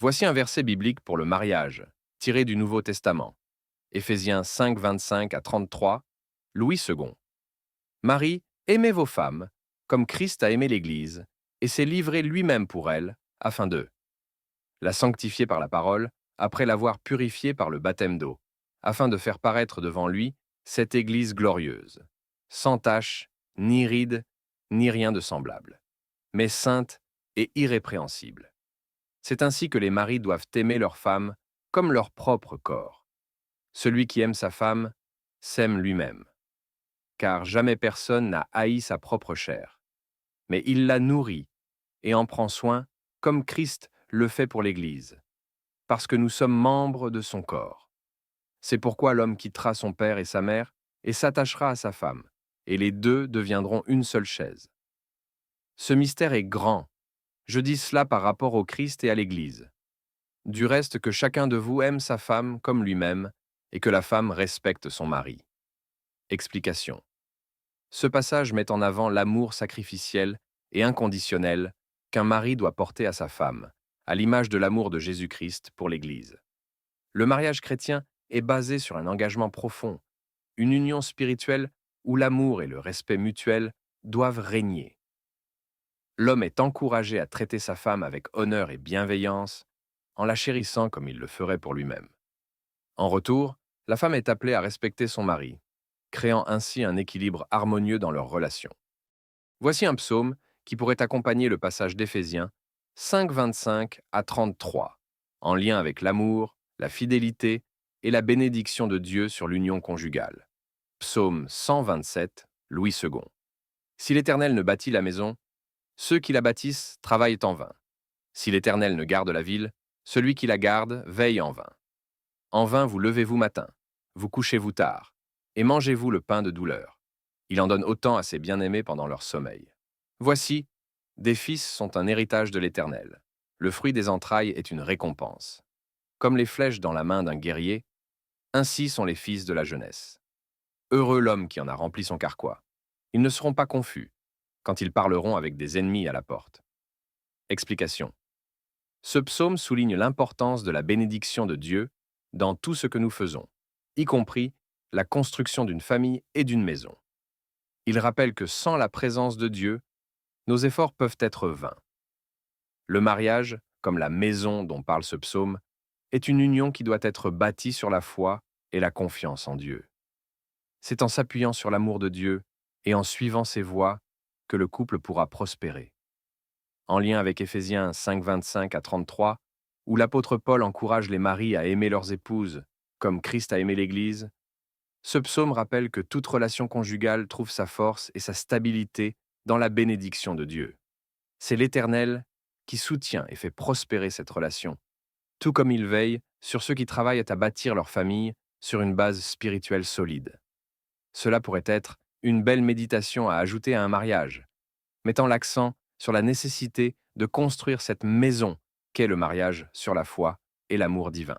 Voici un verset biblique pour le mariage, tiré du Nouveau Testament. Éphésiens 5, 25 à 33, Louis II. Marie, aimez vos femmes, comme Christ a aimé l'Église, et s'est livré lui-même pour elle, afin de la sanctifier par la parole, après l'avoir purifiée par le baptême d'eau, afin de faire paraître devant lui cette Église glorieuse, sans tache, ni ride, ni rien de semblable, mais sainte et irrépréhensible. C'est ainsi que les maris doivent aimer leur femme comme leur propre corps. Celui qui aime sa femme s'aime lui-même, car jamais personne n'a haï sa propre chair, mais il la nourrit et en prend soin comme Christ le fait pour l'Église, parce que nous sommes membres de son corps. C'est pourquoi l'homme quittera son père et sa mère et s'attachera à sa femme, et les deux deviendront une seule chaise. Ce mystère est grand. Je dis cela par rapport au Christ et à l'Église. Du reste, que chacun de vous aime sa femme comme lui-même, et que la femme respecte son mari. Explication. Ce passage met en avant l'amour sacrificiel et inconditionnel qu'un mari doit porter à sa femme, à l'image de l'amour de Jésus-Christ pour l'Église. Le mariage chrétien est basé sur un engagement profond, une union spirituelle où l'amour et le respect mutuel doivent régner. L'homme est encouragé à traiter sa femme avec honneur et bienveillance, en la chérissant comme il le ferait pour lui-même. En retour, la femme est appelée à respecter son mari, créant ainsi un équilibre harmonieux dans leur relation. Voici un psaume qui pourrait accompagner le passage d'Éphésiens 5, 25 à 33, en lien avec l'amour, la fidélité et la bénédiction de Dieu sur l'union conjugale. Psaume 127, Louis II. Si l'Éternel ne bâtit la maison, ceux qui la bâtissent travaillent en vain. Si l'Éternel ne garde la ville, celui qui la garde veille en vain. En vain vous levez-vous matin, vous couchez-vous tard, et mangez-vous le pain de douleur. Il en donne autant à ses bien-aimés pendant leur sommeil. Voici, des fils sont un héritage de l'Éternel. Le fruit des entrailles est une récompense. Comme les flèches dans la main d'un guerrier, ainsi sont les fils de la jeunesse. Heureux l'homme qui en a rempli son carquois. Ils ne seront pas confus quand ils parleront avec des ennemis à la porte. Explication. Ce psaume souligne l'importance de la bénédiction de Dieu dans tout ce que nous faisons, y compris la construction d'une famille et d'une maison. Il rappelle que sans la présence de Dieu, nos efforts peuvent être vains. Le mariage, comme la maison dont parle ce psaume, est une union qui doit être bâtie sur la foi et la confiance en Dieu. C'est en s'appuyant sur l'amour de Dieu et en suivant ses voies que le couple pourra prospérer. En lien avec Éphésiens 5, 25 à 33, où l'apôtre Paul encourage les maris à aimer leurs épouses comme Christ a aimé l'Église, ce psaume rappelle que toute relation conjugale trouve sa force et sa stabilité dans la bénédiction de Dieu. C'est l'Éternel qui soutient et fait prospérer cette relation, tout comme il veille sur ceux qui travaillent à bâtir leur famille sur une base spirituelle solide. Cela pourrait être une belle méditation à ajouter à un mariage, mettant l'accent sur la nécessité de construire cette maison qu'est le mariage sur la foi et l'amour divin.